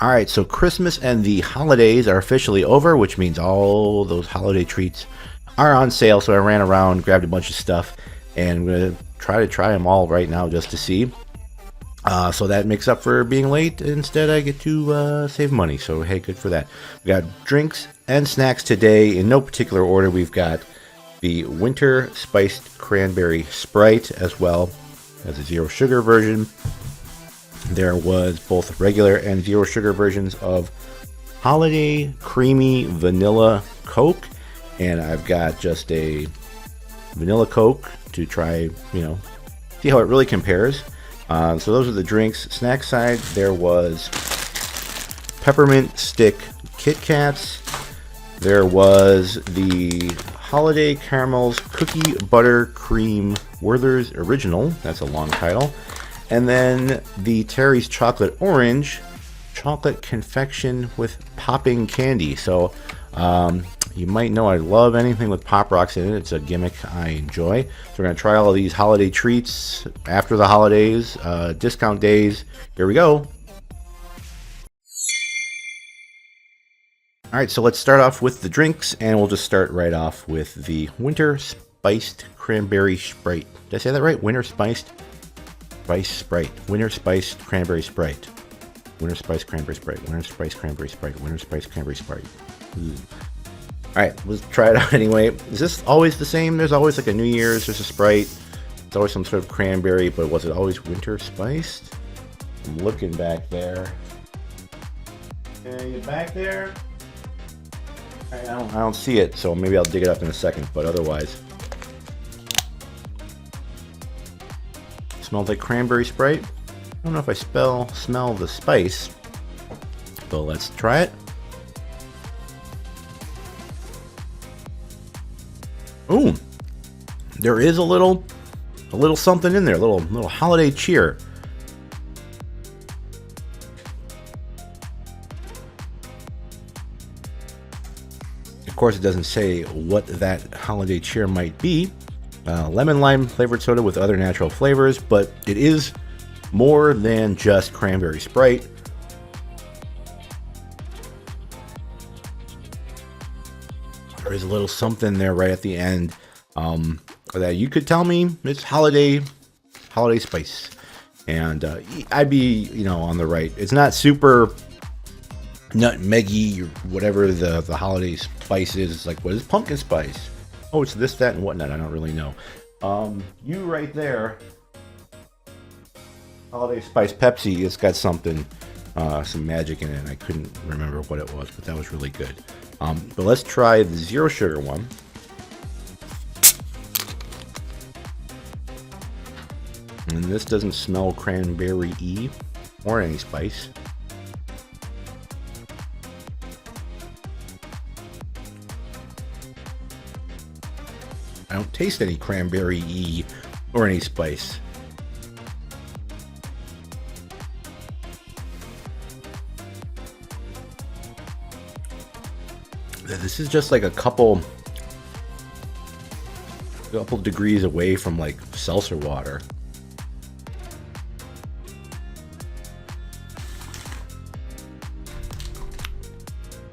All right, so Christmas and the holidays are officially over, which means all those holiday treats are on sale. So I ran around, grabbed a bunch of stuff, and I'm going to try them all right now just to see. So that makes up for being late. Instead, I get to save money. So, hey, good for that. We got drinks and snacks today in no particular order. We've got the winter spiced cranberry Sprite as well as a zero sugar version. There was both regular and zero sugar versions of holiday creamy vanilla Coke. And I've got just a vanilla Coke to try, see how it really compares. So those are the drinks. Snack side, there was peppermint stick KitKats. There was the holiday caramels cookie butter cream Werther's original. That's a long title. And then the Terry's chocolate orange chocolate confection with popping candy. So you might know I love anything with PopRocks in it. It's a gimmick I enjoy. So we're going to try all of these holiday treats after the holidays, discount days. Here we go. All right, so let's start off with the drinks, and we'll just start right off with the winter spiced cranberry Sprite. Did I say that right? Winter spiced Sprite. Winter spiced cranberry Sprite. Winter spiced cranberry Sprite. Winter spiced cranberry Sprite. Winter spiced cranberry Sprite. Alright, let's try it out anyway. Is this always the same? There's always like a New Year's, there's a Sprite. It's always some sort of cranberry, but was it always winter spiced? I'm looking back there. Okay, you back there? I don't see it, so maybe I'll dig it up in a second, but otherwise. Smells like cranberry Sprite. I don't know if I smell the spice, but let's try it. Ooh, there is a little something in there, a little holiday cheer. Of course, it doesn't say what that holiday cheer might be. Lemon lime flavored soda with other natural flavors, but it is more than just cranberry Sprite. There is a little something there right at the end that you could tell me it's holiday spice, and I'd be on the right. It's not super nutmeggy or whatever the holiday spice is. It's like, what is pumpkin spice? Oh, it's this, that, and whatnot. I don't really know. You right there, holiday spice Pepsi. It's got something, some magic in it. I couldn't remember what it was, but that was really good. But let's try the zero sugar one. And this doesn't smell cranberry-y or any spice. I don't taste any cranberry-y or any spice. This is just like a couple degrees away from like seltzer water.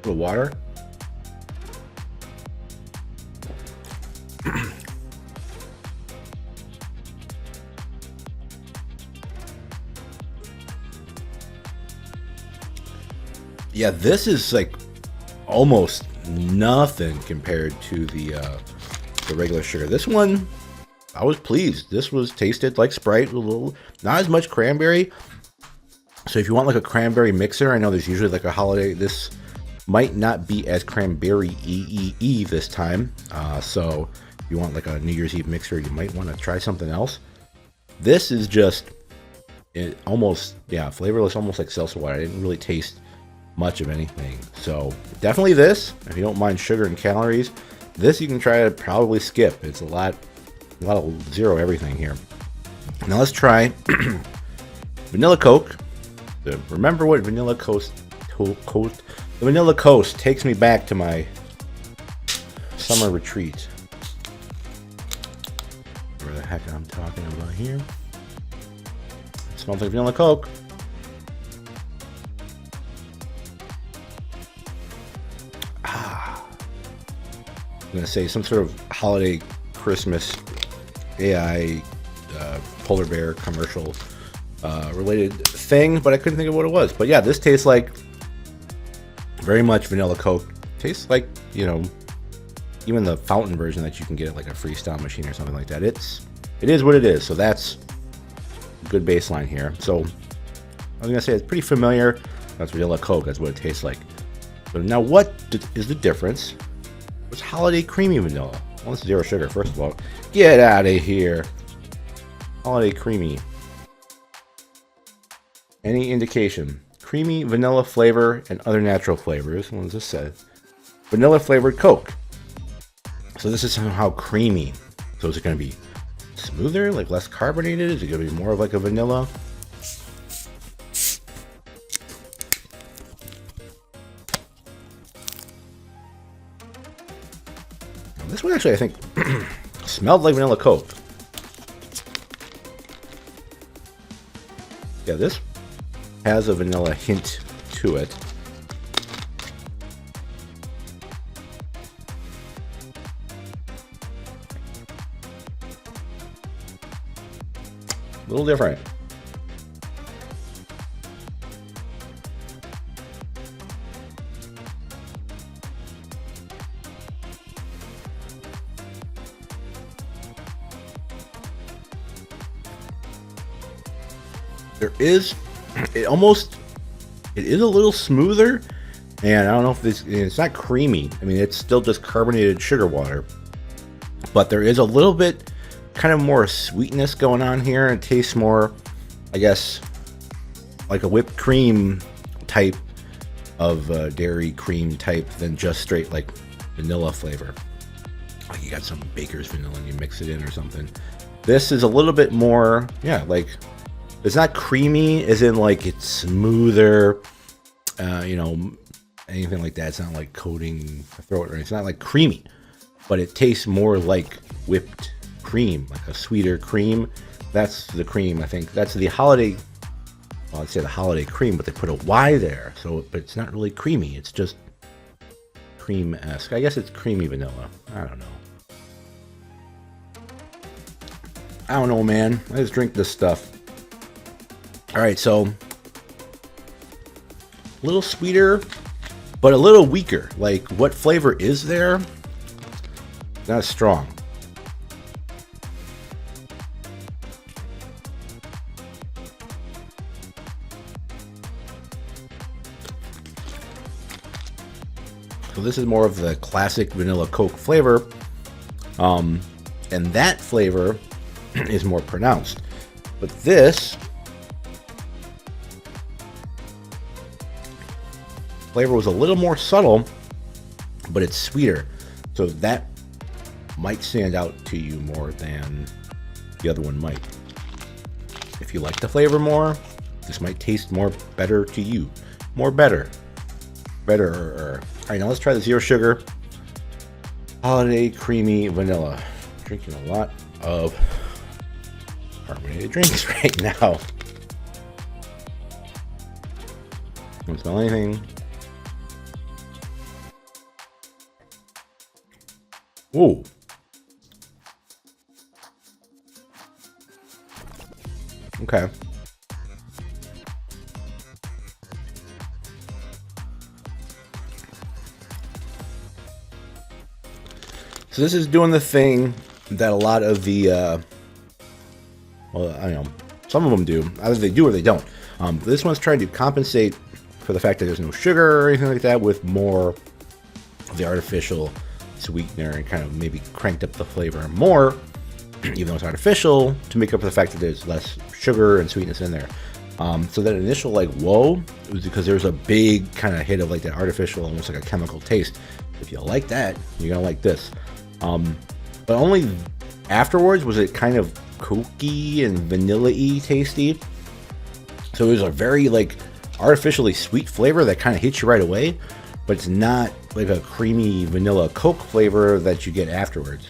The water. Yeah, this is like almost nothing compared to the regular sugar. This one, I was pleased. This was tasted like Sprite, a little, not as much cranberry. So if you want like a cranberry mixer, I know there's usually like a holiday. This might not be as cranberry-y this time. So if you want like a New Year's Eve mixer, you might want to try something else. This is just almost, flavorless, almost like seltzer water. I didn't really taste much of anything. So definitely this, if you don't mind sugar and calories, this you can try to probably skip. It's a lot of zero everything here. Now let's try vanilla Coke. Remember what vanilla Coast, the Vanilla Coast takes me back to my summer retreat. Where the heck I'm talking about here. It smells like vanilla Coke. going to say some sort of holiday Christmas AI polar bear commercial related thing, but I couldn't think of what it was. But yeah, this tastes like very much vanilla Coke. Tastes like, you know, even the fountain version that you can get at like a freestyle machine or something like that. It is what it is. So that's a good baseline here. So I was gonna say it's pretty familiar. That's vanilla Coke. That's what it tastes like. So now, what is the difference? What's holiday creamy vanilla? Well, it's 0 sugar. First of all, get out of here. Holiday creamy. Any indication? Creamy vanilla flavor and other natural flavors. What does this say? Vanilla flavored Coke. So this is somehow creamy. So is it going to be smoother, like less carbonated? Is it going to be more of like a vanilla? Now, this one actually, I think, smelled like vanilla Coke. Yeah, this has a vanilla hint to it. A little different. It is a little smoother, and I don't know if it's not creamy. I mean, it's still just carbonated sugar water, but there is a little bit kind of more sweetness going on here. It tastes more, I guess, like a whipped cream type of dairy cream type than just straight like vanilla flavor. Like you got some baker's vanilla and you mix it in or something. This is a little bit more, yeah, like it's not creamy as in like it's smoother, you know, anything like that. It's not like coating the throat, or it's not like creamy, but it tastes more like whipped cream, like a sweeter cream. That's the cream, I think. That's the holiday, well, I'd say the holiday cream, but they put a Y there, so but it's not really creamy. It's just cream-esque. I guess it's creamy vanilla. I don't know, man. Let's drink this stuff. All right, so a little sweeter, but a little weaker. Like, what flavor is there? Not as strong. So this is more of the classic vanilla Coke flavor, and that flavor is more pronounced. But this flavor was a little more subtle, but it's sweeter. So that might stand out to you more than the other one might. If you like the flavor more, this might taste more better to you. More better. Better. All right, now let's try the 0 sugar holiday creamy vanilla. Drinking a lot of carbonated drinks right now. Don't smell anything. Ooh. Okay. So this is doing the thing that a lot of the, well, I don't know, some of them do. Either they do or they don't. This one's trying to compensate for the fact that there's no sugar or anything like that with more of the artificial sweetener and kind of maybe cranked up the flavor more, even though it's artificial, to make up for the fact that there's less sugar and sweetness in there. So that initial like whoa, it was because there's a big kind of hit of like that artificial, almost like a chemical taste. If you like that, you're gonna like this. But only afterwards was it kind of cokey and vanilla-y tasty. So it was a very like artificially sweet flavor that kind of hits you right away, but it's not like a creamy vanilla Coke flavor that you get afterwards.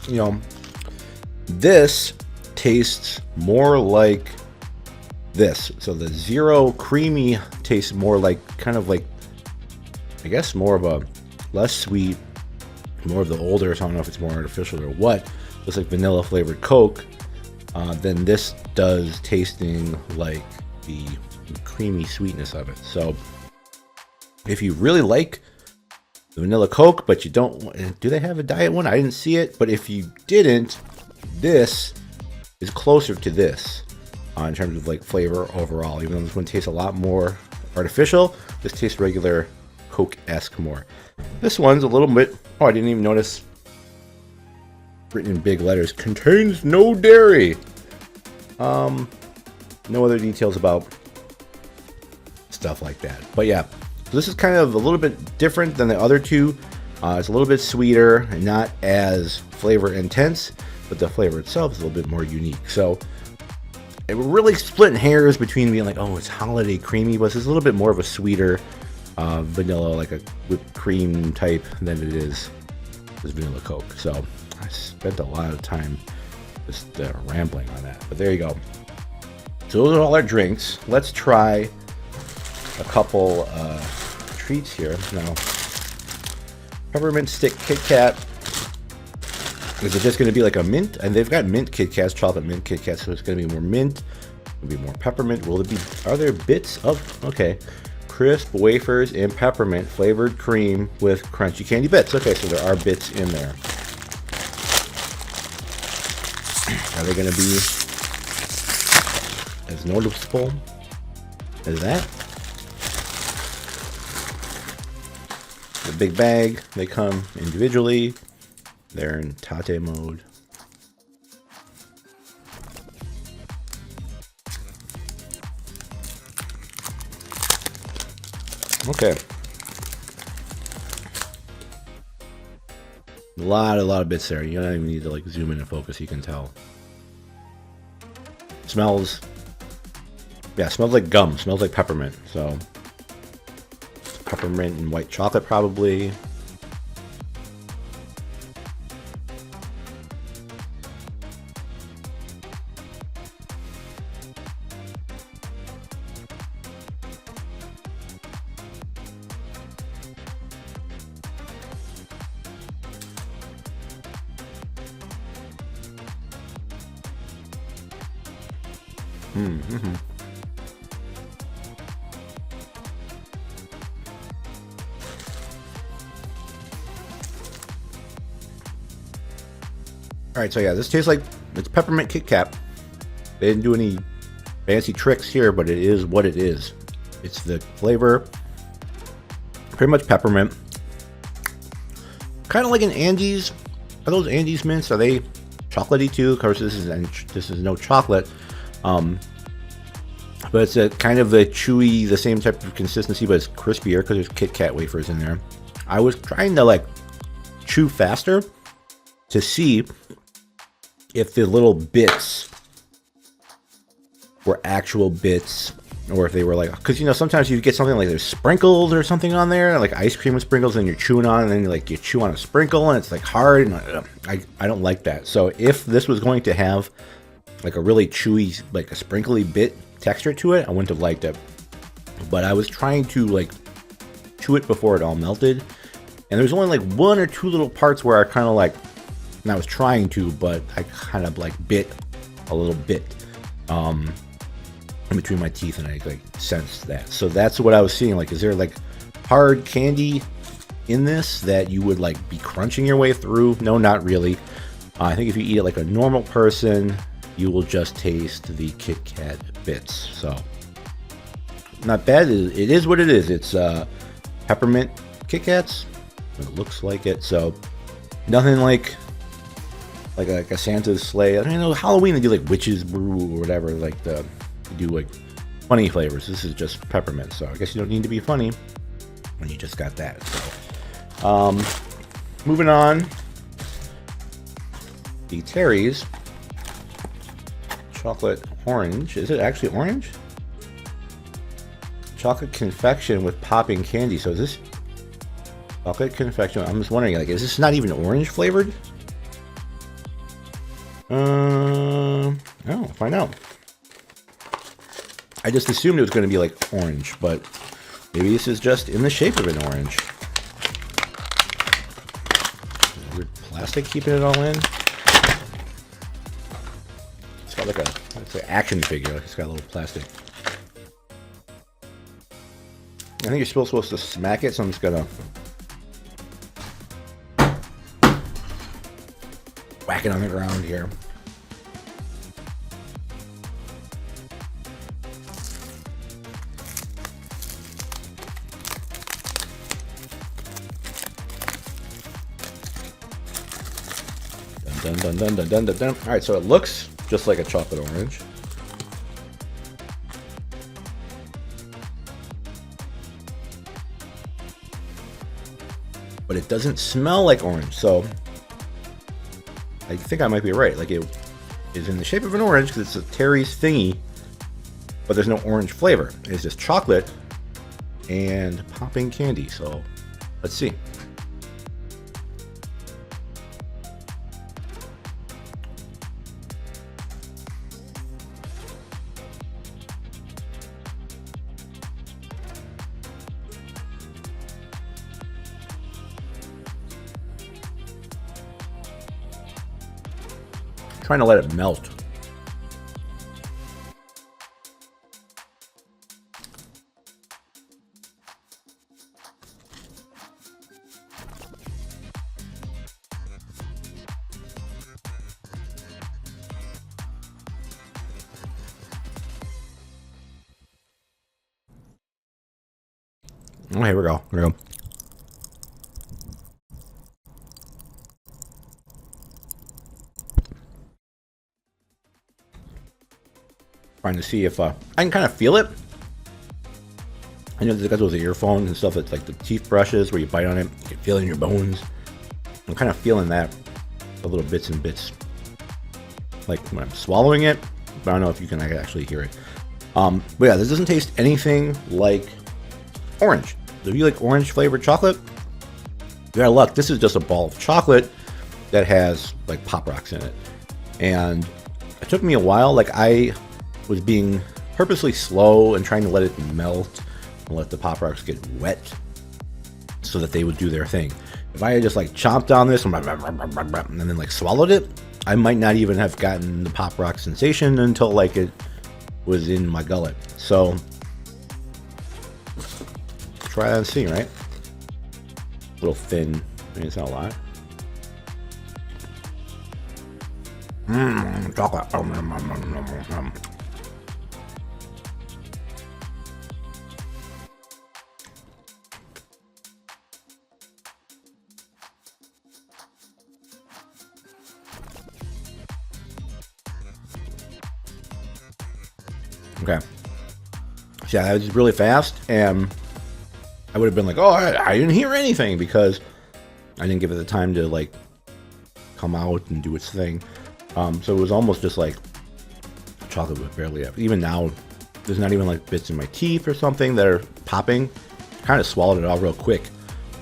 You know, this tastes more like this. So the Zero Creamy tastes more like, kind of like, I guess more of a less sweet, more of the older, so I don't know if it's more artificial or what. Looks like vanilla flavored Coke. Then this does tasting like the creamy sweetness of it. So if you really like the vanilla Coke, but you don't, do they have a diet one? I didn't see it, but if you didn't, this is closer to this in terms of like flavor overall. Even though this one tastes a lot more artificial, this tastes regular Coke-esque more. This one's a little bit, oh, I didn't even notice, written in big letters, contains no dairy. No other details about stuff like that. But yeah, so this is kind of a little bit different than the other two. It's a little bit sweeter and not as flavor intense, but the flavor itself is a little bit more unique. So it really splitting hairs between being like, oh, it's holiday creamy, but it's a little bit more of a sweeter vanilla, like a whipped cream type than it is this vanilla Coke. So I spent a lot of time just rambling on that, but there you go. So those are all our drinks. Let's try a couple treats here. Now, peppermint stick KitKat. Is it just going to be like a mint? And they've got mint KitKats, chocolate mint KitKats, so it's going to be more mint. It'll be more peppermint. Will it be? Are there bits of? Okay, crisp wafers and peppermint flavored cream with crunchy candy bits. Okay, so there are bits in there. Are they going to be as noticeable as that? The big bag, they come individually. They're in tate mode. Okay. A lot of bits there. You don't even need to like zoom in and focus. You can tell. Smells. Yeah, smells like gum. Smells like peppermint. So peppermint and white chocolate probably. Mm-hmm. All right, so yeah, this tastes like it's peppermint KitKat. They didn't do any fancy tricks here, but it is what it is. It's the flavor, pretty much peppermint. Kind of like an Andes. Are those Andes mints? Are they chocolatey too? Of course, this is no chocolate. But it's a kind of the chewy, the same type of consistency, but it's crispier because there's KitKat wafers in there. I was trying to like chew faster to see if the little bits were actual bits or if they were like, because you know sometimes you get something like there's sprinkles or something on there, like ice cream with sprinkles, and you're chewing on it, and then like you chew on a sprinkle and it's like hard, and I don't like that. So if this was going to have like a really chewy, like a sprinkly bit texture to it, I wouldn't have liked it. But I was trying to like chew it before it all melted, and there's only like one or two little parts where I kind of like, and I was trying to, but I kind of like bit a little bit in between my teeth, and I like sensed that. So that's what I was seeing. Like, is there like hard candy in this that you would like be crunching your way through? No, not really. I think if you eat it like a normal person, you will just taste the KitKat bits. So not bad. It is what it is. It's peppermint KitKats. It looks like it. So nothing like a Santa's sleigh. I mean, Halloween they do like witch's brew or whatever. Like they do like funny flavors. This is just peppermint. So I guess you don't need to be funny when you just got that. So moving on. The Terry's chocolate orange. Is it actually orange? Chocolate confection with popping candy. So is this chocolate confection? I'm just wondering, like, is this not even orange flavored? Oh, find out. I just assumed it was going to be like orange, but maybe this is just in the shape of an orange. Weird plastic keeping it all in. It's got like it's an action figure. Like it's got a little plastic. I think you're still supposed to smack it, so I'm just gonna whack it on the ground here. Dun, dun, dun, dun, dun, dun, dun. All right, so it looks just like a chocolate orange. But it doesn't smell like orange, so I think I might be right. Like it is in the shape of an orange because it's a Terry's thingy, but there's no orange flavor. It's just chocolate and popping candy. So let's see. Trying to let it melt. Oh, here we go. Here we go. Trying to see if I can kind of feel it. I know there's those earphones and stuff. It's like the teeth brushes where you bite on it, you can feel it in your bones. I'm kind of feeling that, the little bits and bits, like when I'm swallowing it. But I don't know if you can actually hear it. But yeah, this doesn't taste anything like orange. If you like orange flavored chocolate, you got luck. This is just a ball of chocolate that has like PopRocks in it, and it took me a while. Like I was being purposely slow and trying to let it melt and let the PopRocks get wet so that they would do their thing. If I had just like chomped on this and then like swallowed it, I might not even have gotten the PopRock sensation until like it was in my gullet. So try that and see, right? A little thin. I mean, it's not a lot. Chocolate. Okay. So yeah, that was really fast, and I would have been like, oh, I didn't hear anything because I didn't give it the time to like come out and do its thing. So it was almost just like chocolate was barely up. Even now, there's not even like bits in my teeth or something that are popping. Kind of swallowed it all real quick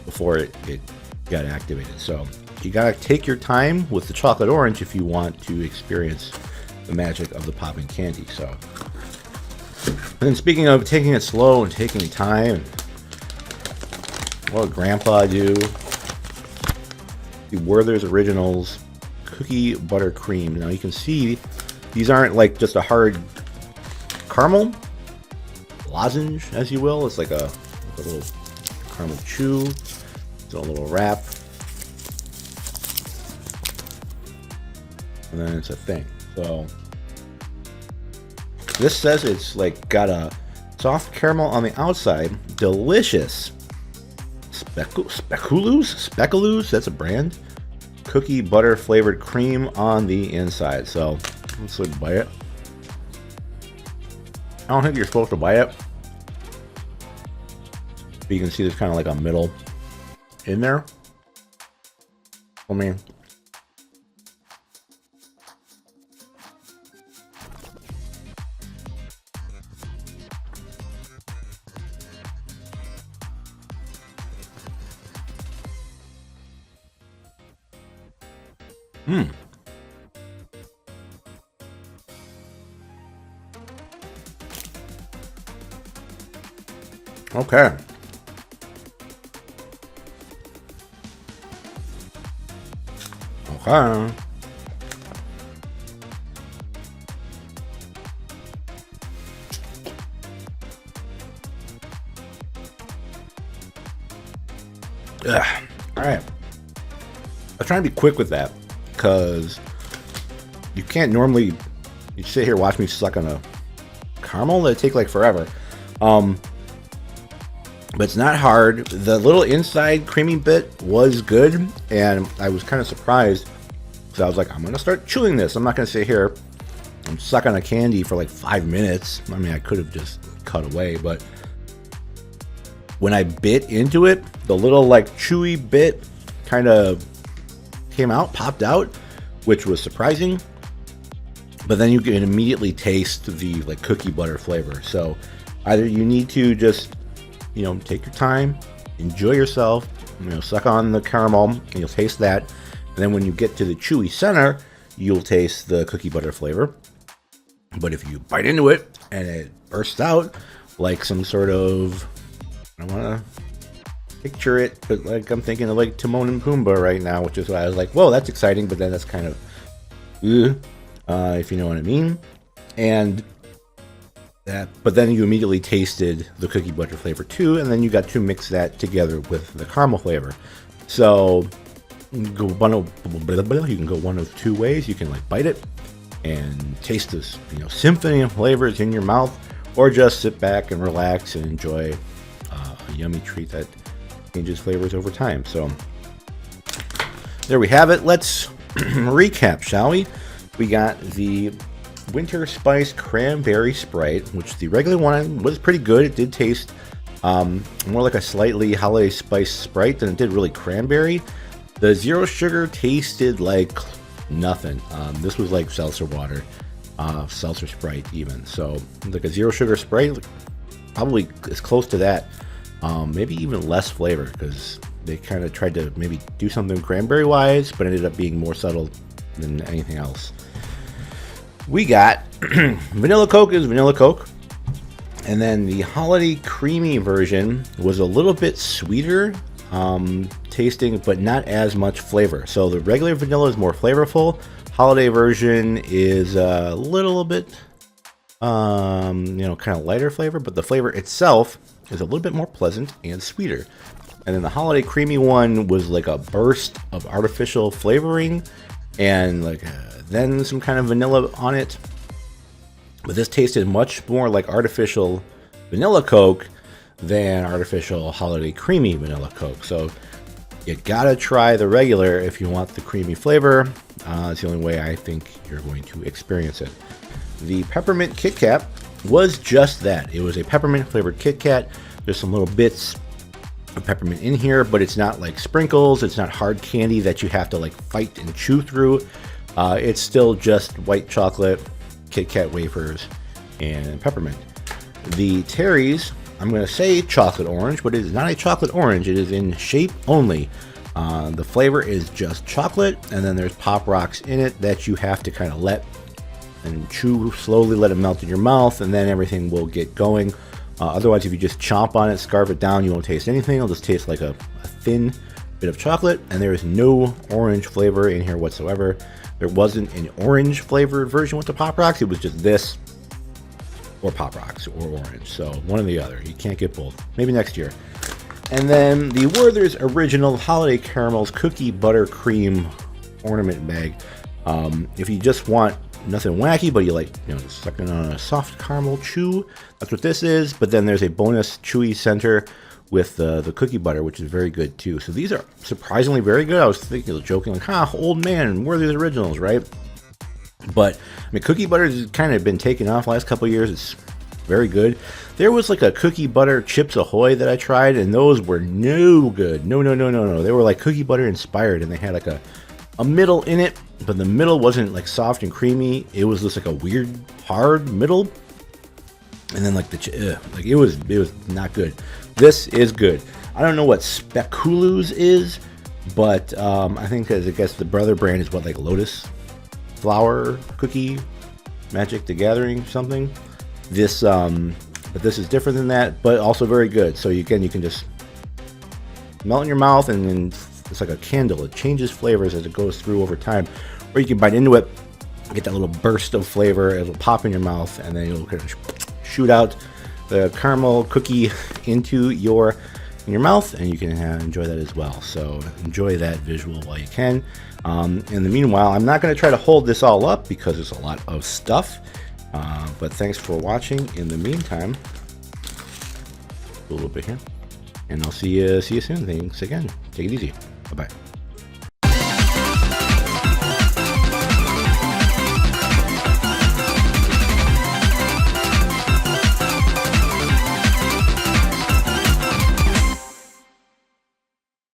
before it got activated. So you gotta take your time with the chocolate orange if you want to experience the magic of the popping candy. So, and then speaking of taking it slow and taking time, what did Grandpa do? The Werther's Originals Cookie Butter Cream. Now you can see these aren't like just a hard caramel lozenge, as you will. It's like a little caramel chew. It's a little wrap. And then it's a thing. So this says it's like got a soft caramel on the outside, delicious Speculoos, that's a brand, cookie butter flavored cream on the inside. So let's look, bite it. I don't think you're supposed to bite it, but you can see there's kind of like a middle in there. I mean, Okay. Okay. Ugh. All right. I'm trying to be quick with that because you can't normally. You sit here, watch me suck on a caramel. That'd take like forever. But it's not hard. The little inside creamy bit was good, and I was kind of surprised. So I was like, I'm gonna start chewing this. I'm not gonna sit here and suck on a candy for like 5 minutes. I mean, I could have just cut away, but when I bit into it, the little like chewy bit kind of came out, popped out, which was surprising. But then you can immediately taste the like cookie butter flavor. So either you need to just, you know, take your time, enjoy yourself, you know, suck on the caramel, and you'll taste that. And then when you get to the chewy center, you'll taste the cookie butter flavor. But if you bite into it and it bursts out like some sort of, I don't want to picture it, but like I'm thinking of like Timon and Pumbaa right now, which is why I was like, whoa, that's exciting, but then that's kind of, if you know what I mean. And that, but then you immediately tasted the cookie butter flavor too, and then you got to mix that together with the caramel flavor. So you can go one of two ways. You can like bite it and taste this, you know, symphony of flavors in your mouth, or just sit back and relax and enjoy a yummy treat that changes flavors over time. So there we have it. Let's recap, shall we? We got the Winter Spice Cranberry Sprite, which the regular one was pretty good. It did taste more like a slightly holiday spice Sprite than it did really cranberry. The zero sugar tasted like nothing. This was like seltzer water, seltzer Sprite even. So like a zero sugar Sprite, probably as close to that. Maybe even less flavor because they kind of tried to maybe do something cranberry wise, but ended up being more subtle than anything else. We got vanilla Coke is vanilla Coke, and then the holiday creamy version was a little bit sweeter tasting, but not as much flavor. So the regular vanilla is more flavorful. Holiday version is a little bit, you know, kind of lighter flavor, but the flavor itself is a little bit more pleasant and sweeter. And then the holiday creamy one was like a burst of artificial flavoring and like then some kind of vanilla on it. But this tasted much more like artificial vanilla Coke than artificial holiday creamy vanilla Coke. So you gotta try the regular if you want the creamy flavor. It's the only way I think you're going to experience it. The Peppermint KitKat was just that. It was a peppermint flavored KitKat. There's some little bits of peppermint in here, but it's not like sprinkles. It's not hard candy that you have to like fight and chew through. It's still just white chocolate, KitKat wafers, and peppermint. The Terry's, I'm going to say chocolate orange, but it is not a chocolate orange. It is in shape only. The flavor is just chocolate, and then there's PopRocks in it that you have to kind of let and chew slowly, let it melt in your mouth, and then everything will get going. Otherwise, if you just chomp on it, scarf it down, you won't taste anything. It'll just taste like a thin bit of chocolate, and there is no orange flavor in here whatsoever. There wasn't an orange flavored version with the PopRocks. It was just this or PopRocks or orange. So one or the other. You can't get both. Maybe next year. And then the Werther's Original Holiday Caramels Cookie Butter Cream Ornament Bag. If you just want nothing wacky, but you like, you know, sucking on a soft caramel chew, that's what this is. But then there's a bonus chewy center with the cookie butter, which is very good too. So these are surprisingly very good. I was thinking, joking, like, old man, where are these originals, right? But I mean, cookie butter has kind of been taken off the last couple of years. It's very good. There was like a cookie butter Chips Ahoy that I tried, and those were no good. No. They were like cookie butter inspired, and they had like a middle in it, but the middle wasn't like soft and creamy. It was just like a weird hard middle, and then like it was not good. This is good. I don't know what Speculoos is, but I think I guess the brother brand is what, like Lotus Flower Cookie, Magic the Gathering something. This But this is different than that, but also very good. So again, you can just melt in your mouth, and then it's like a candle. It changes flavors as it goes through over time. Or you can bite into it, get that little burst of flavor. It'll pop in your mouth, and then it'll kind of shoot out the caramel cookie into your mouth, and you can enjoy that as well. So enjoy that visual while you can. In the meanwhile, I'm not going to try to hold this all up because there's a lot of stuff. But thanks for watching. In the meantime, a little bit here, and I'll see you soon. Thanks again. Take it easy. Bye bye.